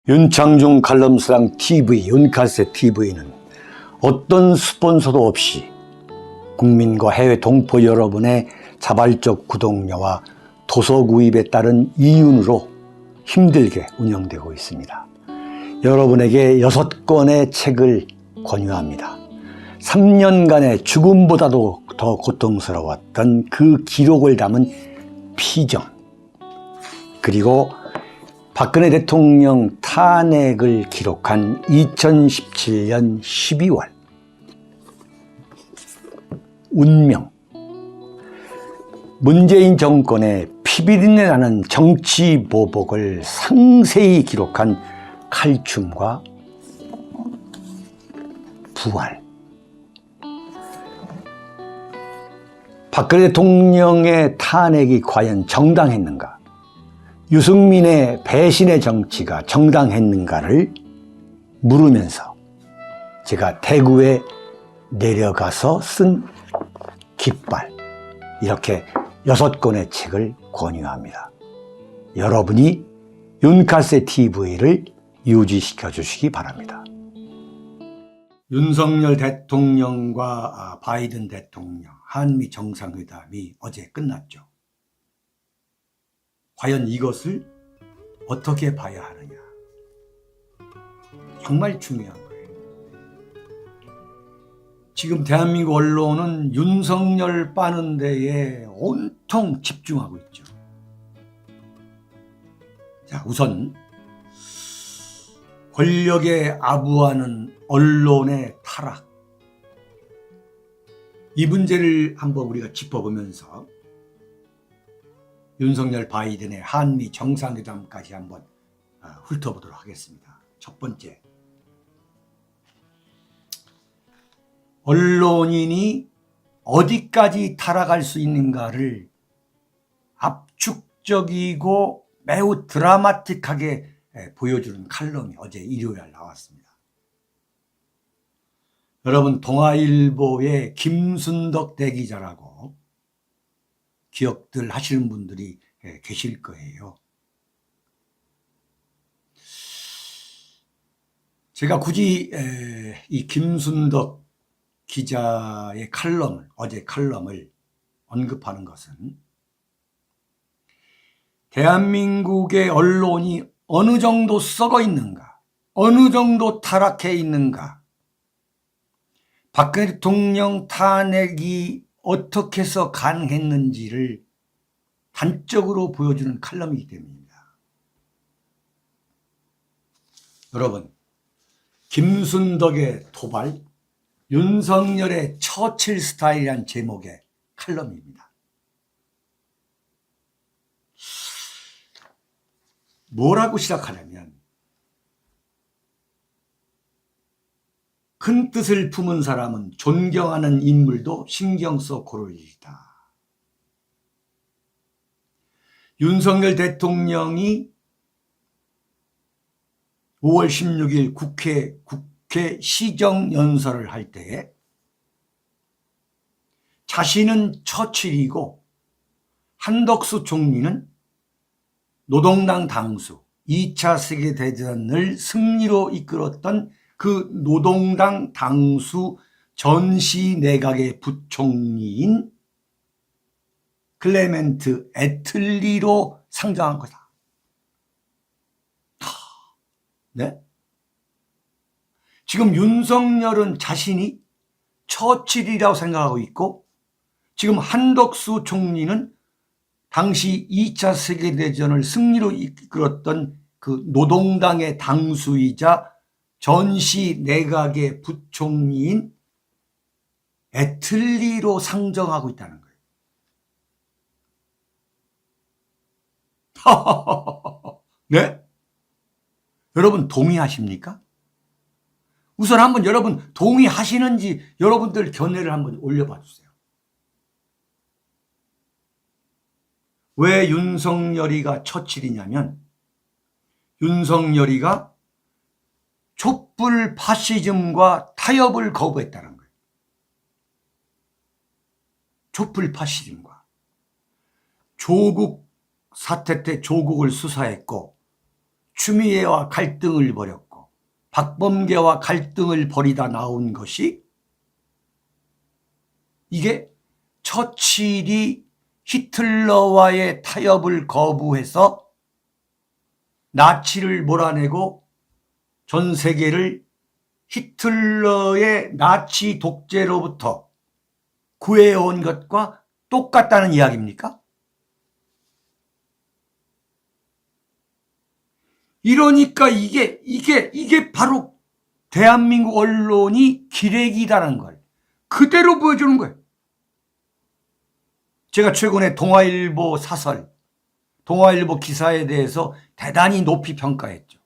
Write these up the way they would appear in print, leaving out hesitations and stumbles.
윤창중 칼럼스랑 TV, 윤칼세 TV는 어떤 스폰서도 없이 국민과 해외 동포 여러분의 자발적 구독료와 도서 구입에 따른 이윤으로 힘들게 운영되고 있습니다. 여러분에게 6권의 책을 권유합니다. 3년간의 죽음보다도 더 고통스러웠던 그 기록을 담은 피정, 그리고 박근혜 대통령 탄핵을 기록한 2017년 12월 운명, 문재인 정권의 피비린내 나는 정치 보복을 상세히 기록한 칼춤과 부활, 박근혜 대통령의 탄핵이 과연 정당했는가, 유승민의 배신의 정치가 정당했는가를 물으면서 제가 대구에 내려가서 쓴 깃발, 이렇게 6권의 책을 권유합니다. 여러분이 윤칼세 TV를 유지시켜 주시기 바랍니다. 윤석열 대통령과 바이든 대통령 한미 정상회담이 어제 끝났죠. 과연 이것을 어떻게 봐야 하느냐, 정말 중요한 거예요. 지금 대한민국 언론은 윤석열 빠는 데에 온통 집중하고 있죠. 자, 우선 권력에 아부하는 언론의 타락, 이 문제를 한번 우리가 짚어보면서 윤석열 바이든의 한미 정상회담까지 한번 훑어보도록 하겠습니다. 첫 번째, 언론인이 어디까지 타락할 수 있는가를 압축적이고 매우 드라마틱하게 보여주는 칼럼이 어제 일요일 나왔습니다. 여러분, 동아일보의 김순덕 대기자라고 기억들 하시는 분들이 계실 거예요. 제가 굳이 이 김순덕 기자의 칼럼을, 어제 칼럼을 언급하는 것은 대한민국의 언론이 어느 정도 썩어 있는가, 어느 정도 타락해 있는가, 박근혜 대통령 탄핵이 어떻게 해서 가능했는지를 단적으로 보여주는 칼럼이기 때문입니다. 여러분, 김순덕의 도발, 윤석열의 처칠 스타일이란 제목의 칼럼입니다. 뭐라고 시작하냐면, 큰 뜻을 품은 사람은 존경하는 인물도 신경 써 고를 일이다. 윤석열 대통령이 5월 16일 국회 시정연설을 할 때에 자신은 처칠이고 한덕수 총리는 노동당 당수, 2차 세계대전을 승리로 이끌었던 그 노동당 당수 전시 내각의 부총리인 클레멘트 애틀리로 상정한 거다. 네? 지금 윤석열은 자신이 처칠이라고 생각하고 있고, 지금 한덕수 총리는 당시 2차 세계대전을 승리로 이끌었던 그 노동당의 당수이자 전시 내각의 부총리인 애틀리로 상정하고 있다는 거예요. 네? 여러분 동의하십니까? 우선 한번 여러분 동의하시는지 여러분들 견해를 한번 올려봐 주세요. 왜 윤석열이가 처칠이냐면, 윤석열이가 촛불 파시즘과 타협을 거부했다는 거예요. 촛불 파시즘과 조국 사태 때 조국을 수사했고, 추미애와 갈등을 벌였고 박범계와 갈등을 벌이다 나온 것이 이게 처칠이 히틀러와의 타협을 거부해서 나치를 몰아내고 전 세계를 히틀러의 나치 독재로부터 구해온 것과 똑같다는 이야기입니까? 이러니까 이게 바로 대한민국 언론이 기레기다는 걸 그대로 보여주는 거예요. 제가 최근에 동아일보 사설, 동아일보 기사에 대해서 대단히 높이 평가했죠.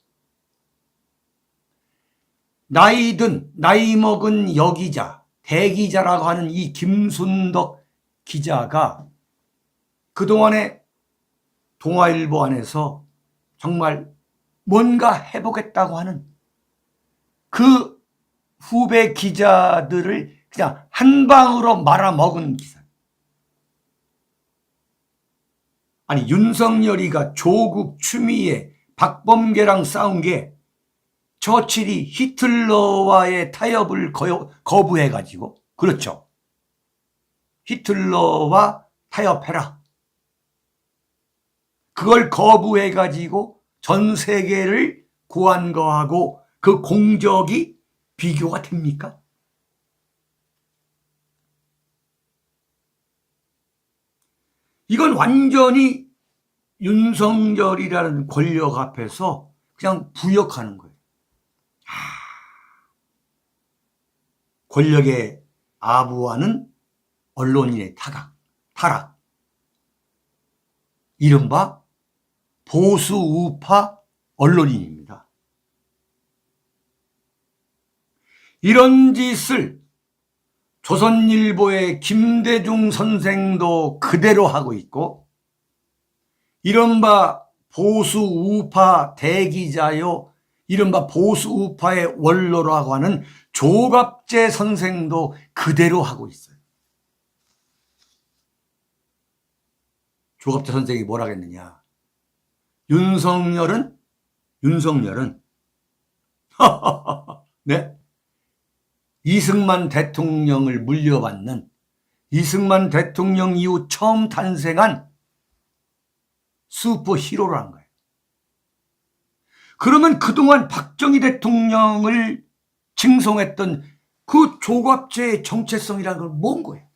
나이든 나이 먹은 여기자, 대기자라고 하는 이 김순덕 기자가 그동안에 동아일보 안에서 정말 뭔가 해보겠다고 하는 그 후배 기자들을 그냥 한 방으로 말아먹은 기사. 아니 윤석열이가 조국, 추미애, 박범계랑 싸운 게 처칠이 히틀러와의 타협을 거부해가지고 그렇죠. 히틀러와 타협해라. 그걸 거부해가지고 전 세계를 구한 거하고 그 공적이 비교가 됩니까? 이건 완전히 윤석열이라는 권력 앞에서 그냥 부역하는 거예요. 권력에 아부하는 언론인의 타락. 이른바 보수 우파 언론인입니다. 이런 짓을 조선일보의 김대중 선생도 그대로 하고 있고 이른바 보수 우파 대기자요 이른바 보수 우파의 원로라고 하는 조갑재 선생도 그대로 하고 있어요. 조갑재 선생이 뭐라 했느냐. 윤석열은 네? 이승만 대통령을 물려받는 이승만 대통령 이후 처음 탄생한 슈퍼 히로라는 거예요. 그러면 그동안 박정희 대통령을 칭송했던 그 조갑재의 정체성이라는 건 뭔 거예요?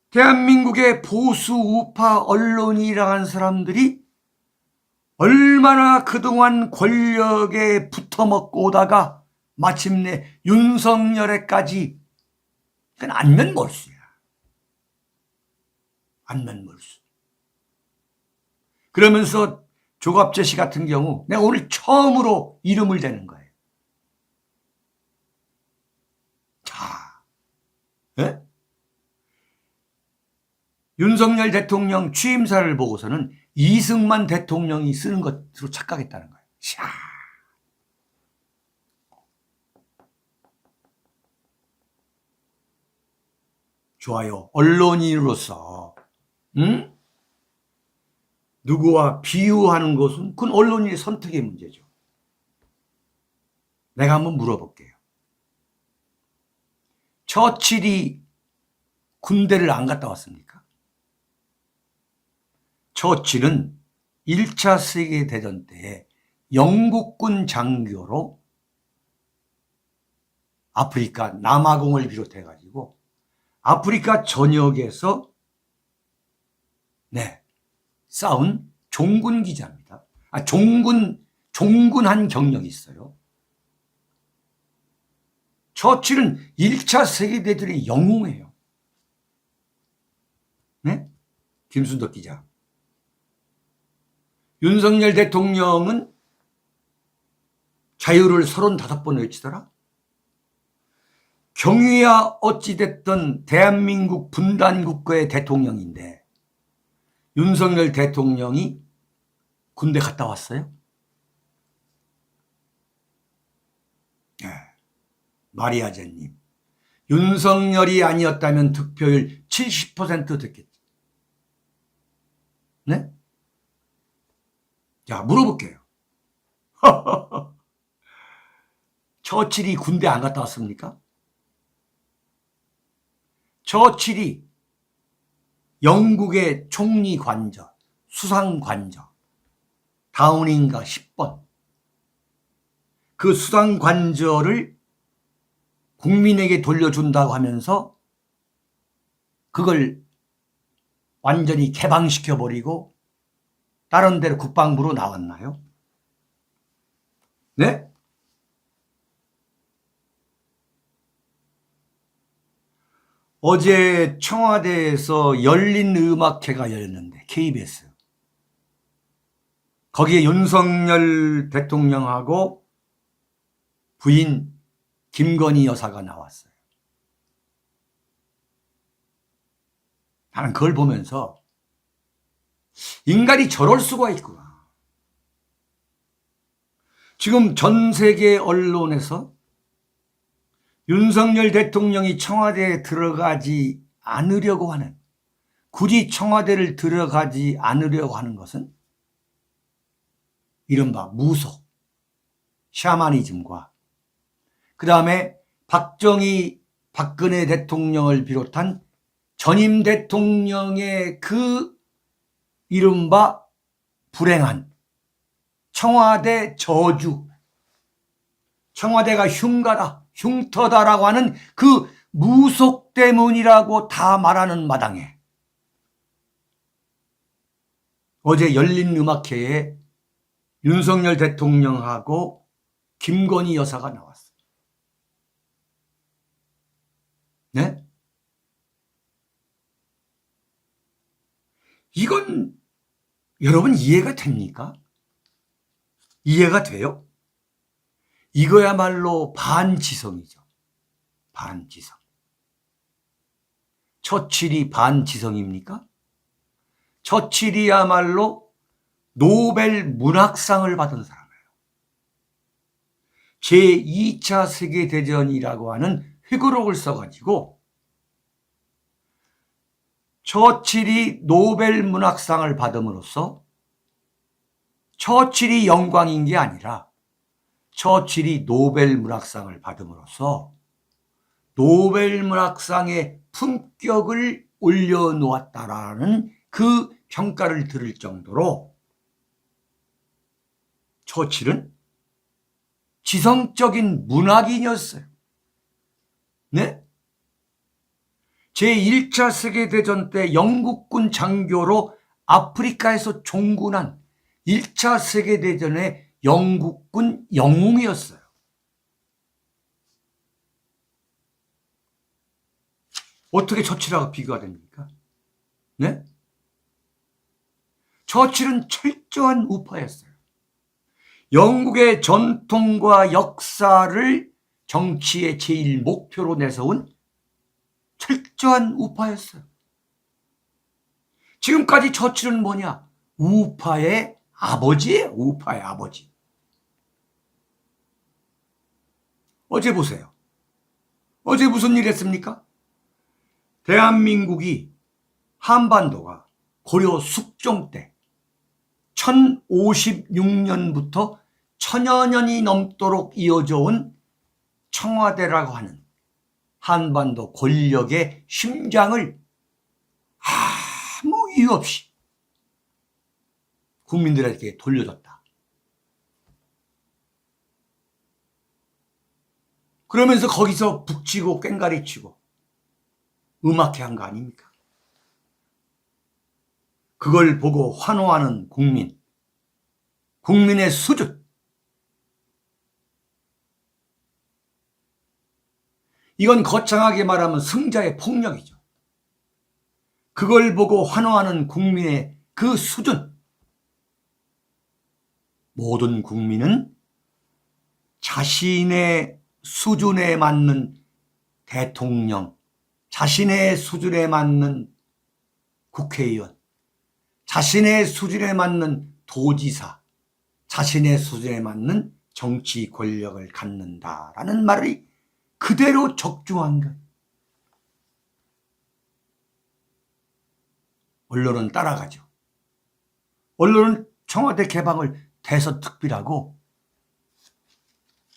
대한민국의 보수 우파 언론이라는 사람들이 얼마나 그동안 권력에 붙어먹고 오다가 마침내 윤석열에까지 그건 안면몰수야. 안면몰수. 그러면서 조갑재 씨 같은 경우 내가 오늘 처음으로 이름을 대는 거예요. 자, 예? 윤석열 대통령 취임사를 보고서는 이승만 대통령이 쓰는 것으로 착각했다는 거예요. 샤. 좋아요. 언론인으로서 누구와 비유하는 것은 그건 언론인의 선택의 문제죠. 내가 한번 물어볼게요. 처칠이 군대를 안 갔다 왔습니까? 처칠은 1차 세계대전 때 영국군 장교로 아프리카 남아공을 비롯해가지고 아프리카 전역에서 싸운 종군 기자입니다. 종군한 경력이 있어요. 처칠은 1차 세계대전의 영웅이에요. 네? 김순덕 기자. 윤석열 대통령은 자유를 35번 외치더라. 경위야 어찌됐든 대한민국 분단국가의 대통령인데 윤석열 대통령이 군대 갔다 왔어요? 네. 마리아제님. 윤석열이 아니었다면 득표율 70% 됐겠지. 네? 자, 물어볼게요. 처칠이 군대 안 갔다 왔습니까? 처칠이 영국의 총리 관저, 수상 관저, 다우닝가 10번. 그 수상 관저를 국민에게 돌려준다고 하면서 그걸 완전히 개방시켜버리고 다른 데로 국방부로 나왔나요? 네? 어제 청와대에서 열린 음악회가 열렸는데 KBS. 거기에 윤석열 대통령하고 부인 김건희 여사가 나왔어요. 나는 그걸 보면서 인간이 저럴 수가 있구나. 지금 전 세계 언론에서 윤석열 대통령이 청와대에 들어가지 않으려고 하는, 굳이 청와대를 들어가지 않으려고 하는 것은 이른바 무속, 샤머니즘과 그 다음에 박정희, 박근혜 대통령을 비롯한 전임 대통령의 그 이른바 불행한 청와대 저주, 청와대가 흉가다, 흉터다라고 하는 그 무속 때문이라고 다 말하는 마당에 어제 열린 음악회에 윤석열 대통령하고 김건희 여사가 나왔어요. 네? 이건 여러분 이해가 됩니까? 이해가 돼요? 이거야말로 반지성이죠. 반지성. 처칠이 반지성입니까? 처칠이야말로 노벨 문학상을 받은 사람이에요. 제2차 세계대전이라고 하는 회고록을 써가지고 처칠이 노벨 문학상을 받음으로써 처칠이 영광인 게 아니라 처칠이 노벨 문학상을 받음으로써 노벨 문학상의 품격을 올려놓았다라는 그 평가를 들을 정도로 처칠은 지성적인 문학인이었어요. 네? 제1차 세계대전 때 영국군 장교로 아프리카에서 종군한 1차 세계대전의 영국군 영웅이었어요. 어떻게 처칠하고 비교가 됩니까? 네? 처칠은 철저한 우파였어요. 영국의 전통과 역사를 정치의 제일 목표로 내세운 철저한 우파였어요. 지금까지 처칠은 뭐냐? 우파의 아버지예요. 우파의 아버지. 어제 보세요. 어제 무슨 일 했습니까? 대한민국이 한반도가 고려 숙종 때 1056년부터 1000여 년이 넘도록 이어져 온 청와대라고 하는 한반도 권력의 심장을 아무 이유 없이 국민들에게 돌려줬다. 그러면서 거기서 북치고 꽹가리치고 음악회 한 거 아닙니까? 그걸 보고 환호하는 국민, 국민의 수준. 이건 거창하게 말하면 승자의 폭력이죠. 그걸 보고 환호하는 국민의 그 수준. 모든 국민은 자신의 수준에 맞는 대통령, 자신의 수준에 맞는 국회의원, 자신의 수준에 맞는 도지사, 자신의 수준에 맞는 정치 권력을 갖는다라는 말이 그대로 적중한 것. 언론은 따라가죠. 언론은 청와대 개방을 대서특필하고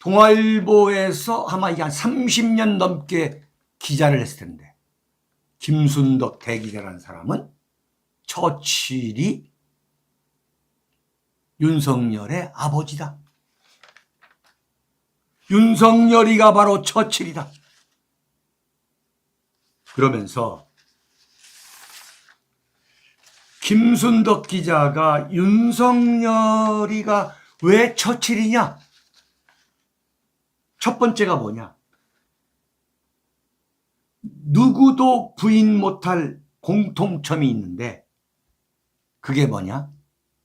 동아일보에서 아마 이게 한 30년 넘게 기자를 했을 텐데 김순덕 대기자라는 사람은 처칠이 윤석열의 아버지다. 윤석열이가 바로 처칠이다. 그러면서 김순덕 기자가 윤석열이가 왜 처칠이냐? 첫 번째가 뭐냐? 누구도 부인 못할 공통점이 있는데 그게 뭐냐?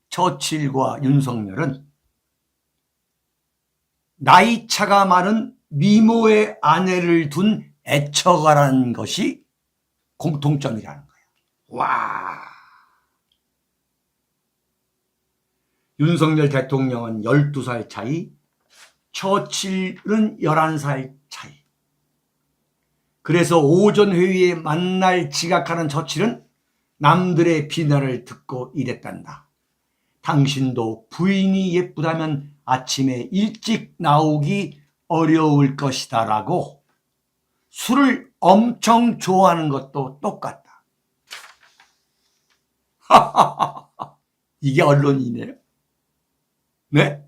처칠과 윤석열은 나이차가 많은 미모의 아내를 둔 애처가라는 것이 공통점이라는 거예요. 와! 윤석열 대통령은 12살 차이, 처칠은 11살 차이. 그래서 오전 회의에 만날 지각하는 처칠은 남들의 비난을 듣고 이랬단다. 당신도 부인이 예쁘다면 아침에 일찍 나오기 어려울 것이다 라고 술을 엄청 좋아하는 것도 똑같다. 이게 언론이네요. 네?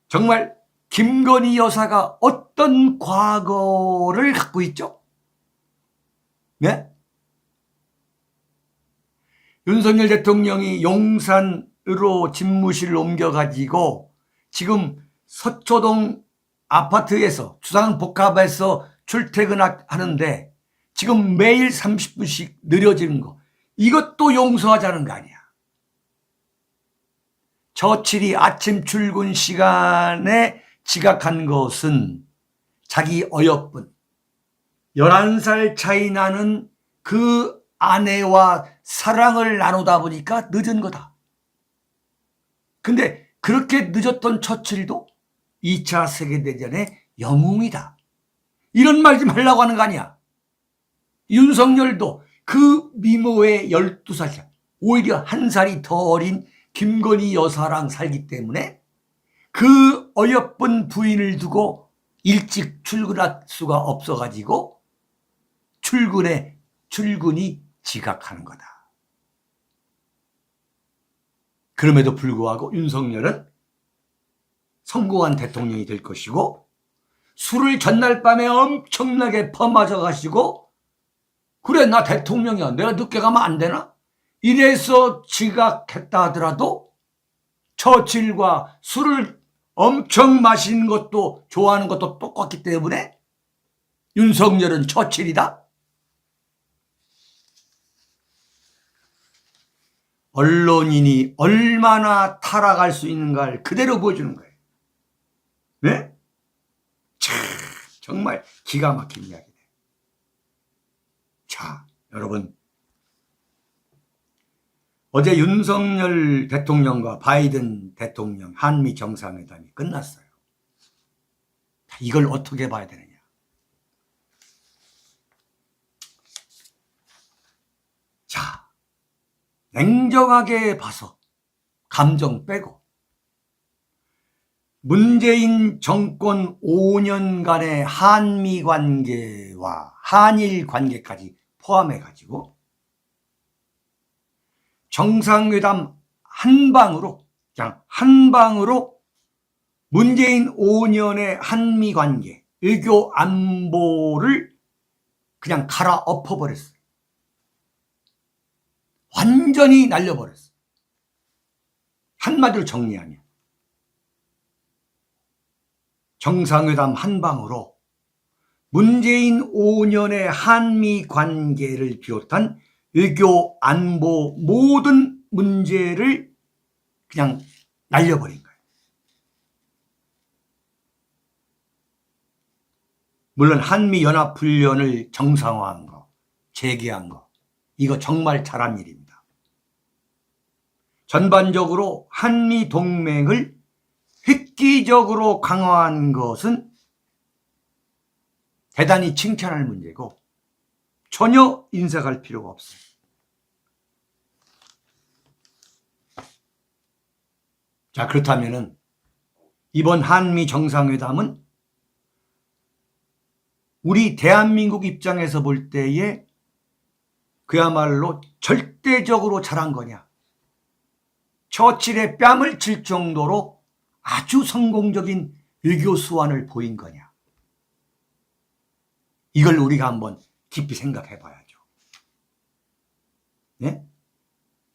정말 김건희 여사가 어떤 과거를 갖고 있죠? 네? 윤석열 대통령이 용산으로 집무실을 옮겨가지고 지금 서초동 아파트에서 주상복합에서 출퇴근하는데 지금 매일 30분씩 느려지는 거, 이것도 용서하자는 거 아니야. 처칠이 아침 출근 시간에 지각한 것은 자기 어여쁜 11살 차이 나는 그 아내와 사랑을 나누다 보니까 늦은 거다. 근데 그렇게 늦었던 처칠도 2차 세계대전의 영웅이다. 이런 말 좀 하려고 하는 거 아니야. 윤석열도 그 미모의 12살 차이, 오히려 1살이 더 어린 김건희 여사랑 살기 때문에 그 어여쁜 부인을 두고 일찍 출근할 수가 없어가지고 출근이 지각하는 거다. 그럼에도 불구하고 윤석열은 성공한 대통령이 될 것이고 술을 전날 밤에 엄청나게 퍼마셔 가시고 그래 나 대통령이야 내가 늦게 가면 안 되나? 이래서 지각했다 하더라도 처칠과 술을 엄청 마시는 것도 좋아하는 것도 똑같기 때문에 윤석열은 처칠이다. 언론인이 얼마나 타락할 수 있는가를 그대로 보여주는 거예요. 네? 참 정말 기가 막힌 이야기네. 자, 여러분, 어제 윤석열 대통령과 바이든 대통령 한미 정상회담이 끝났어요. 이걸 어떻게 봐야 되느냐? 자, 냉정하게 봐서 감정 빼고 문재인 정권 5년간의 한미 관계와 한일 관계까지 포함해 가지고 정상회담 그냥 한 방으로 문재인 5년의 한미 관계, 외교 안보를 그냥 갈아엎어버렸어요. 완전히 날려버렸어요. 한마디로 정리하면 정상회담 한 방으로 문재인 5년의 한미 관계를 비롯한 외교 안보 모든 문제를 그냥 날려버린 거예요. 물론 한미연합훈련을 정상화한 거, 재개한 거, 이거 정말 잘한 일입니다. 전반적으로 한미 동맹을 획기적으로 강화한 것은 대단히 칭찬할 문제고 전혀 인색할 필요가 없어요. 자, 그렇다면은 이번 한미 정상회담은 우리 대한민국 입장에서 볼 때에 그야말로 절대적으로 잘한 거냐, 처칠의 뺨을 칠 정도로 아주 성공적인 외교 수완을 보인 거냐, 이걸 우리가 한번 깊이 생각해 봐야죠. 네?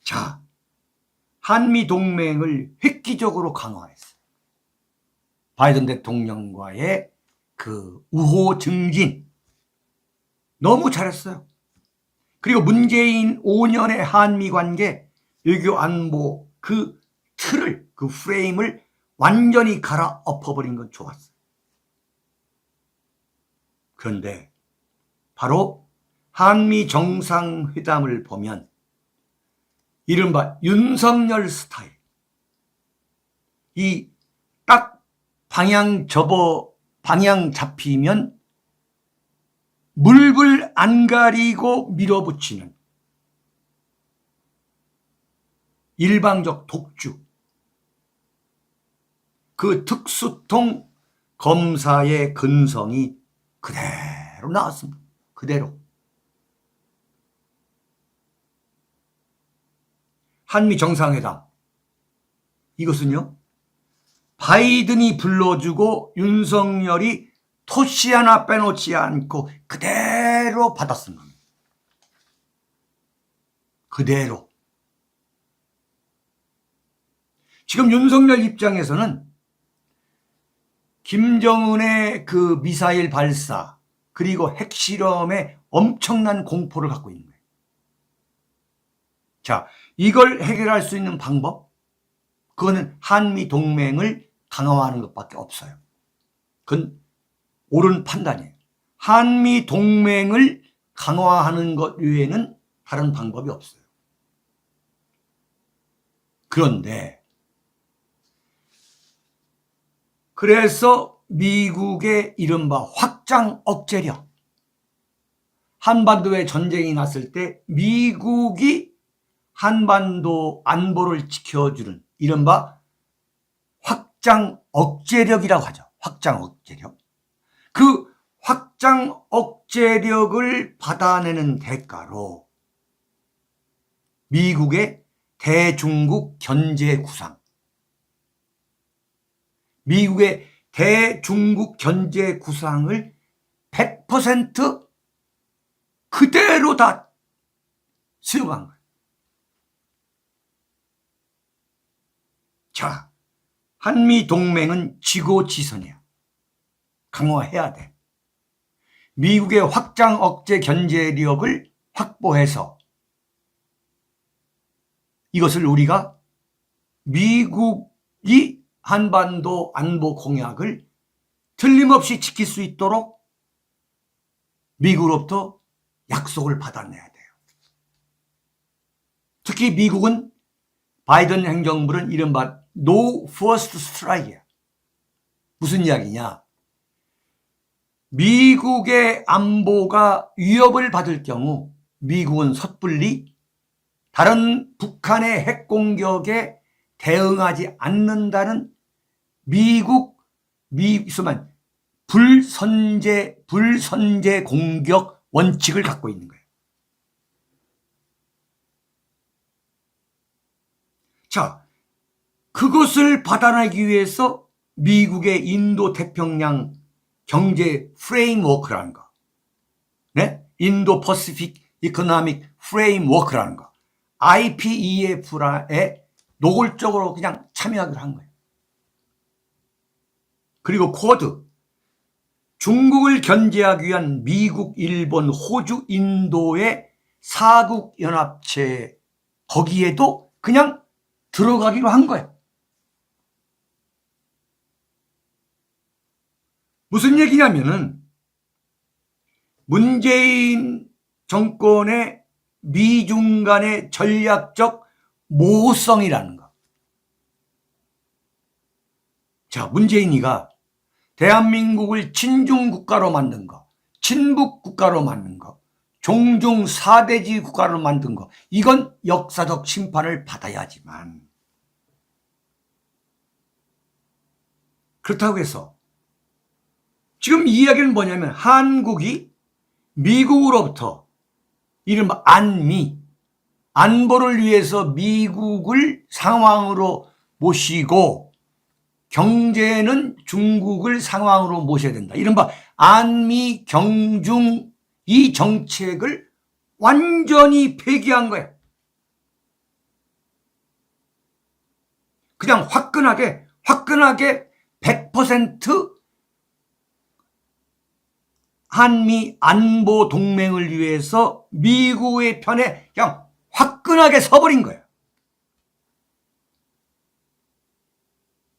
자, 한미 동맹을 획기적으로 강화했어요. 바이든 대통령과의 그 우호 증진 너무 잘했어요. 그리고 문재인 5년의 한미 관계 외교 안보 그 틀을, 그 프레임을 완전히 갈아엎어버린 건 좋았어요. 그런데 바로 한미 정상회담을 보면 이른바 윤석열 스타일, 이 딱 방향 잡히면 물불 안 가리고 밀어붙이는 일방적 독주, 그 특수통 검사의 근성이 그대로 나왔습니다. 그대로. 한미 정상회담, 이것은요, 바이든이 불러주고 윤석열이 토시 하나 빼놓지 않고 그대로 받았은 겁니다. 그대로. 지금 윤석열 입장에서는 김정은의 그 미사일 발사 그리고 핵실험에 엄청난 공포를 갖고 있는 거예요. 자, 이걸 해결할 수 있는 방법, 그거는 한미 동맹을 강화하는 것밖에 없어요. 그건 옳은 판단이에요. 한미 동맹을 강화하는 것 외에는 다른 방법이 없어요. 그런데 그래서 미국의 이른바 확장 억제력, 한반도에 전쟁이 났을 때 미국이 한반도 안보를 지켜주는 이른바 확장 억제력이라고 하죠. 확장 억제력. 그 확장 억제력을 받아내는 대가로 미국의 대중국 견제 구상, 미국의 대중국 견제 구상을 100% 그대로 다 수용한 거예요. 자, 한미 동맹은 지고지선이야. 강화해야 돼. 미국의 확장 억제 견제력을 확보해서 이것을 우리가 미국이 한반도 안보 공약을 틀림없이 지킬 수 있도록 미국으로부터 약속을 받아내야 돼요. 특히 미국은 바이든 행정부는 이른바 No First Strike이야. 무슨 이야기냐? 미국의 안보가 위협을 받을 경우 미국은 섣불리 다른 북한의 핵 공격에 대응하지 않는다는 미국만 불선제 공격 원칙을 갖고 있는 거예요. 자, 그것을 받아내기 위해서 미국의 인도 태평양 경제 프레임워크라는 거, 네? 인도 퍼시픽 이코노믹 프레임워크라는 거, IPEF에 노골적으로 그냥 참여하기로 한 거예요. 그리고 쿼드, 중국을 견제하기 위한 미국, 일본, 호주, 인도의 사국 연합체, 거기에도 그냥 들어가기로 한 거예요. 무슨 얘기냐면은 문재인 정권의 미중 간의 전략적 모호성이라는 거. 자, 문재인이가 대한민국을 친중 국가로 만든 거, 친북 국가로 만든 거, 종중 4대지 국가로 만든 거, 이건 역사적 심판을 받아야지만 그렇다고 해서 지금 이 이야기는 뭐냐면 한국이 미국으로부터 이른바 안보를 위해서 미국을 상황으로 모시고 경제는 중국을 상황으로 모셔야 된다. 이른바 안미 경중 이 정책을 완전히 폐기한 거야. 그냥 화끈하게 100% 한미 안보 동맹을 위해서 미국의 편에 그냥 화끈하게 서버린 거예요.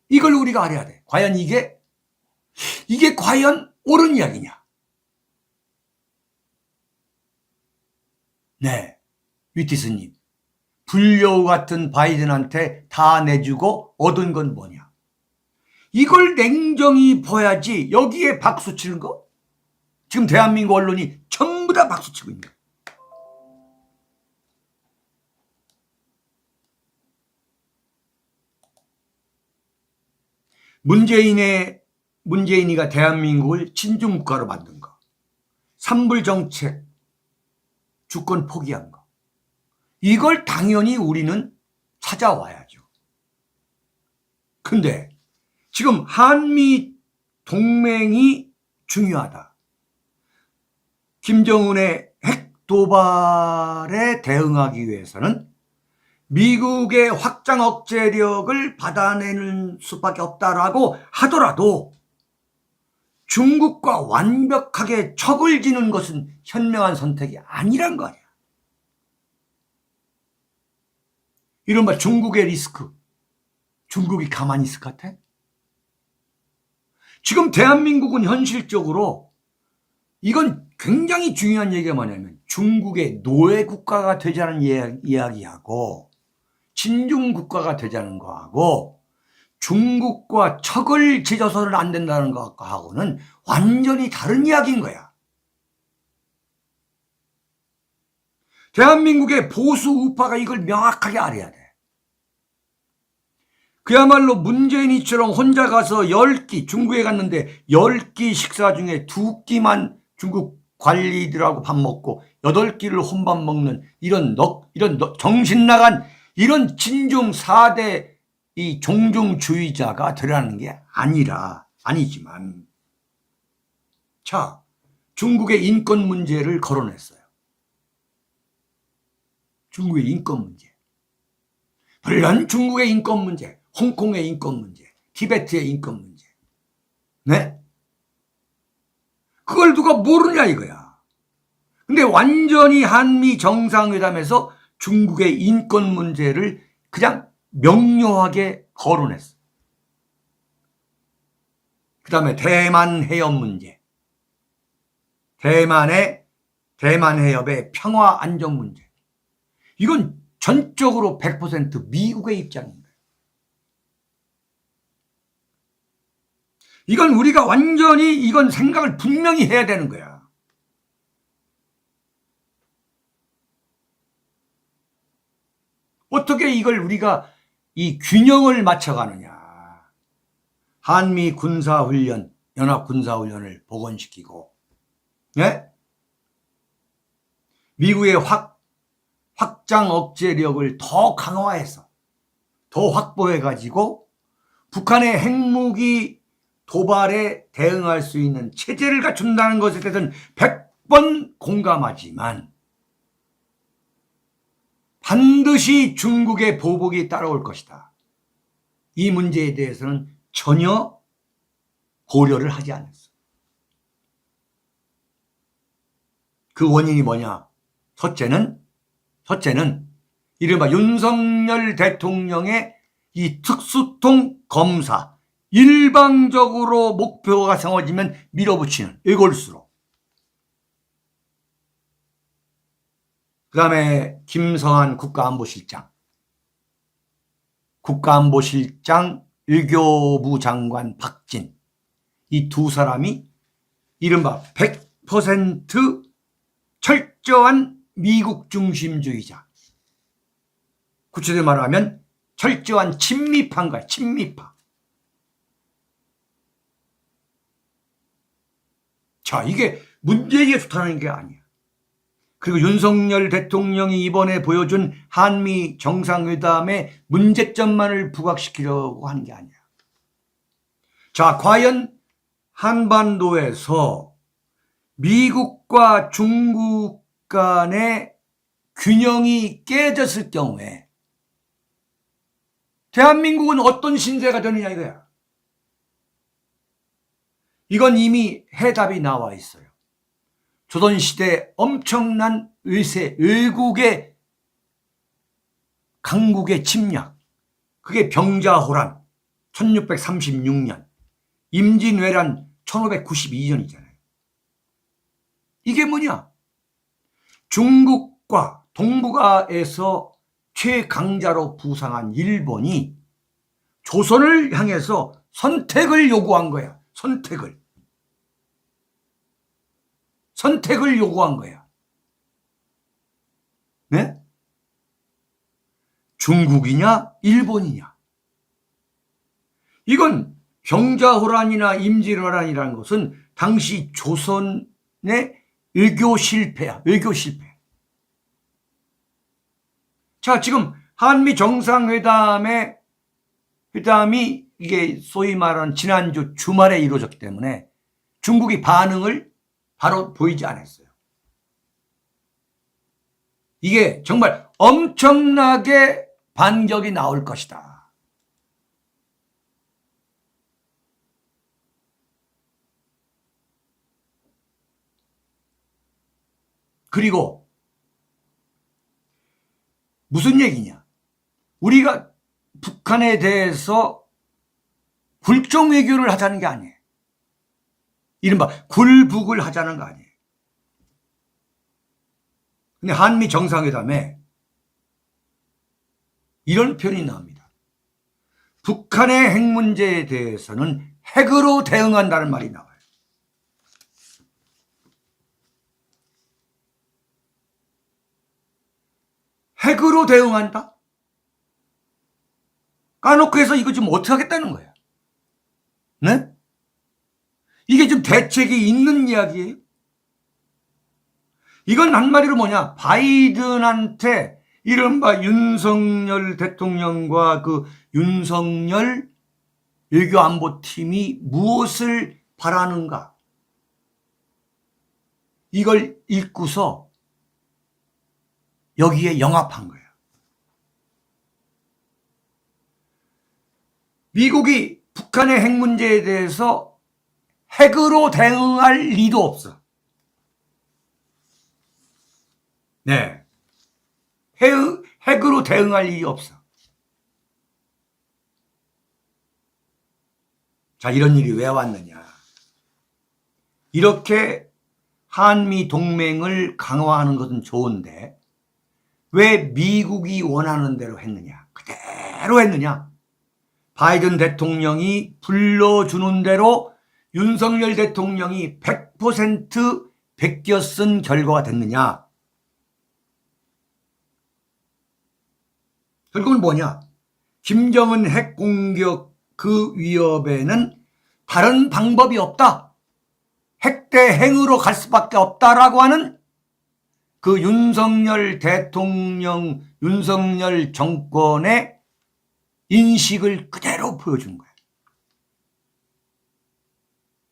이걸 우리가 알아야 돼. 과연 이게 과연 옳은 이야기냐? 네, 위티스님. 불려우 같은 바이든한테 다 내주고 얻은 건 뭐냐? 이걸 냉정히 봐야지. 여기에 박수 치는 거? 지금 대한민국 언론이 전부 다 박수 치고 있는 거예요. 문재인이가 대한민국을 친중국가로 만든 거. 삼불 정책, 주권 포기한 거. 이걸 당연히 우리는 찾아와야죠. 근데 지금 한미 동맹이 중요하다. 김정은의 핵 도발에 대응하기 위해서는 미국의 확장 억제력을 받아내는 수밖에 없다라고 하더라도 중국과 완벽하게 척을 지는 것은 현명한 선택이 아니란 거 아니야. 이른바 중국의 리스크. 중국이 가만히 있을 것 같아? 지금 대한민국은 현실적으로 이건 굉장히 중요한 얘기가 뭐냐면 중국의 노예 국가가 되자는 이야기하고 친중 국가가 되자는 거하고 중국과 척을 지어서는 안 된다는 것하고는 완전히 다른 이야기인 거야. 대한민국의 보수 우파가 이걸 명확하게 알아야 돼. 그야말로 문재인이처럼 혼자 가서 10끼, 중국에 갔는데 10끼 식사 중에 2끼만 중국 관리들하고 밥 먹고 8끼를 혼밥 먹는 이런 정신 나간 이런 진중 4대 이 종중주의자가 되라는 게 아니지만 자, 중국의 인권 문제를 거론했어요. 중국의 인권 문제. 물론 중국의 인권 문제, 홍콩의 인권 문제, 티베트의 인권 문제. 네? 그걸 누가 모르냐 이거야. 근데 완전히 한미 정상회담에서 중국의 인권 문제를 그냥 명료하게 거론했어. 그 다음에 대만 해협 문제. 대만 해협의 평화 안정 문제. 이건 전적으로 100% 미국의 입장인 거예요. 이건 우리가 완전히 이건 생각을 분명히 해야 되는 거야. 어떻게 이걸 우리가 이 균형을 맞춰가느냐. 한미 군사훈련, 연합군사훈련을 복원시키고, 네? 미국의 확장 억제력을 더 강화해서, 더 확보해가지고, 북한의 핵무기 도발에 대응할 수 있는 체제를 갖춘다는 것에 대해서는 100번 공감하지만, 반드시 중국의 보복이 따라올 것이다. 이 문제에 대해서는 전혀 고려를 하지 않았어. 그 원인이 뭐냐? 첫째는 이른바 윤석열 대통령의 이 특수통 검사, 일방적으로 목표가 세워지면 밀어붙이는 이걸수록. 그 다음에 김성한 국가안보실장, 외교부 장관 박진, 이 두 사람이 이른바 100% 철저한 미국 중심주의자. 구체적으로 말하면 철저한 친미파인 거야, 친미파. 자, 이게 문재인이 좋다는 게 아니야. 그리고 윤석열 대통령이 이번에 보여준 한미 정상회담의 문제점만을 부각시키려고 하는 게 아니야. 자, 과연 한반도에서 미국과 중국 간의 균형이 깨졌을 경우에 대한민국은 어떤 신세가 되느냐 이거야. 이건 이미 해답이 나와 있어요. 조선시대 엄청난 외세, 외국의 강국의 침략, 그게 병자호란 1636년, 임진왜란 1592년이잖아요. 이게 뭐냐? 중국과 동북아에서 최강자로 부상한 일본이 조선을 향해서 선택을 요구한 거야. 선택을 요구한 거야. 네? 중국이냐 일본이냐. 이건 병자호란이나 임진왜란이라는 것은 당시 조선의 외교 실패야. 외교 실패. 자, 지금 한미 정상회담이 이게 소위 말하는 지난주 주말에 이루어졌기 때문에 중국이 반응을 바로 보이지 않았어요. 이게 정말 엄청나게 반격이 나올 것이다. 그리고 무슨 얘기냐? 우리가 북한에 대해서 굴종 외교를 하자는 게 아니에요. 이른바 굴북을 하자는 거 아니에요. 근데 한미 정상회담에 이런 표현이 나옵니다. 북한의 핵 문제에 대해서는 핵으로 대응한다는 말이 나와요. 핵으로 대응한다? 까놓고 해서 이거 지금 어떻게 하겠다는 거야? 네? 이게 좀 대책이 있는 이야기예요? 이건 한마디로 뭐냐? 바이든한테 이른바 윤석열 대통령과 그 윤석열 외교안보팀이 무엇을 바라는가? 이걸 읽고서 여기에 영합한 거예요. 미국이 북한의 핵 문제에 대해서 핵으로 대응할 리도 없어. 네. 핵으로 대응할 일이 없어. 자, 이런 일이 왜 왔느냐. 이렇게 한미 동맹을 강화하는 것은 좋은데 왜 미국이 원하는 대로 했느냐. 그대로 했느냐. 바이든 대통령이 불러주는 대로 윤석열 대통령이 100% 베껴 쓴 결과가 됐느냐. 결국은 뭐냐. 김정은 핵 공격 그 위협에는 다른 방법이 없다. 핵 대 행으로 갈 수밖에 없다라고 하는 그 윤석열 대통령, 윤석열 정권의 인식을 그대로 보여준 거예요.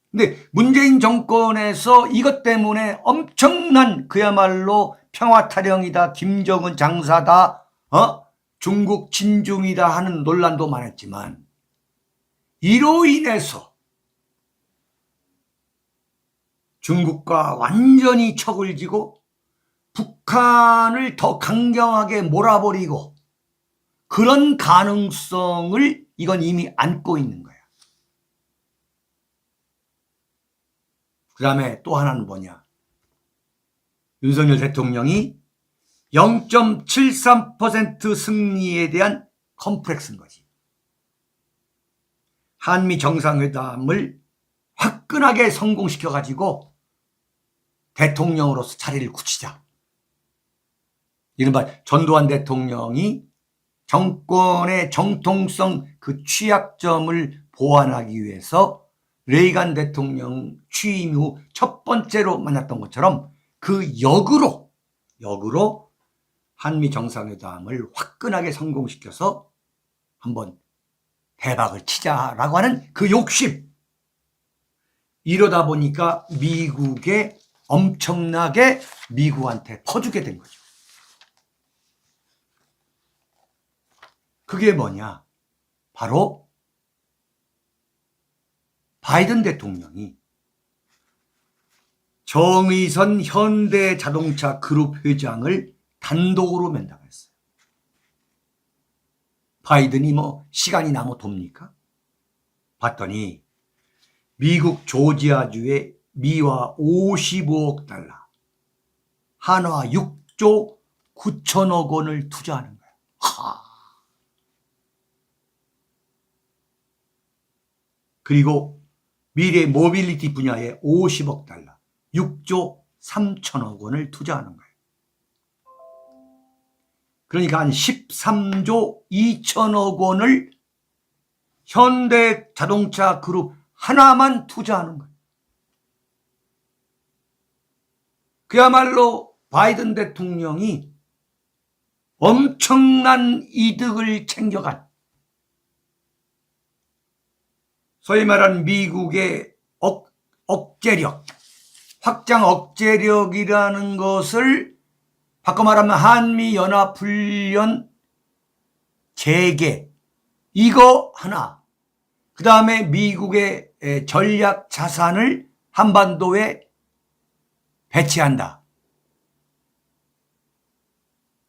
근데 문재인 정권에서 이것 때문에 엄청난 그야말로 평화타령이다, 김정은 장사다, 중국 친중이다 하는 논란도 많았지만 이로 인해서 중국과 완전히 척을 지고 북한을 더 강경하게 몰아버리고 그런 가능성을 이건 이미 안고 있는 거야. 그 다음에 또 하나는 뭐냐. 윤석열 대통령이 0.73% 승리에 대한 컴플렉스인 거지. 한미 정상회담을 화끈하게 성공시켜가지고 대통령으로서 자리를 굳히자. 이른바 전두환 대통령이 정권의 정통성 그 취약점을 보완하기 위해서 레이간 대통령 취임 후 첫 번째로 만났던 것처럼 그 역으로 한미 정상회담을 화끈하게 성공시켜서 한번 대박을 치자라고 하는 그 욕심. 이러다 보니까 미국에 엄청나게 미국한테 퍼주게 된 거죠. 그게 뭐냐? 바로 바이든 대통령이 정의선 현대자동차 그룹 회장을 단독으로 면담했어요. 바이든이 시간이나 돕니까? 봤더니 미국 조지아주에 미화 55억 달러, 한화 6조 9천억 원을 투자하는 거예요. 그리고 미래 모빌리티 분야에 50억 달러, 6조 3천억 원을 투자하는 거예요. 그러니까 한 13조 2천억 원을 현대자동차 그룹 하나만 투자하는 거예요. 그야말로 바이든 대통령이 엄청난 이득을 챙겨간, 소위 말하는 미국의 억제력, 확장 억제력이라는 것을 바꿔 말하면 한미연합훈련 재개, 이거 하나, 그 다음에 미국의 전략 자산을 한반도에 배치한다.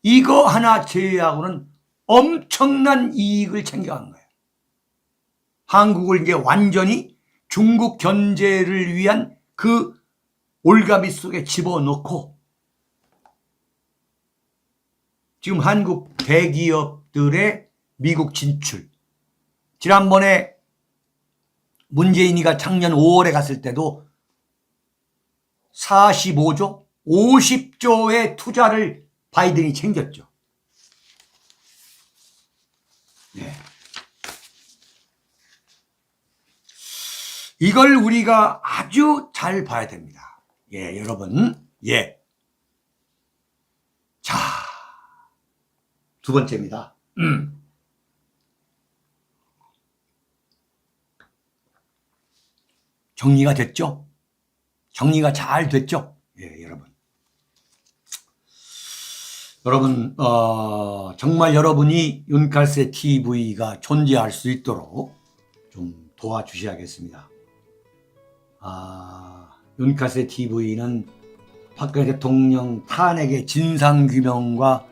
이거 하나 제외하고는 엄청난 이익을 챙겨간 거예요. 한국을 이제 완전히 중국 견제를 위한 그 올가미 속에 집어넣고 지금 한국 대기업들의 미국 진출, 지난번에 문재인이가 작년 5월에 갔을 때도 45조, 50조의 투자를 바이든이 챙겼죠. 네. 이걸 우리가 아주 잘 봐야 됩니다. 예, 여러분. 예. 자, 두 번째입니다. 정리가 됐죠? 정리가 잘 됐죠? 예, 여러분. 여러분, 정말 여러분이 윤칼세 TV가 존재할 수 있도록 좀 도와주셔야겠습니다. 윤칼세 TV는 박근혜 대통령 탄핵의 진상규명과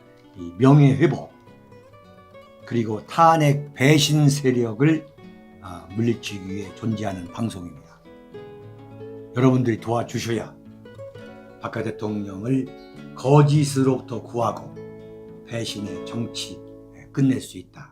명예회복, 그리고 탄핵 배신 세력을 물리치기 위해 존재하는 방송입니다. 여러분들이 도와주셔야 박근혜 대통령을 거짓으로부터 구하고 배신의 정치 끝낼 수 있다.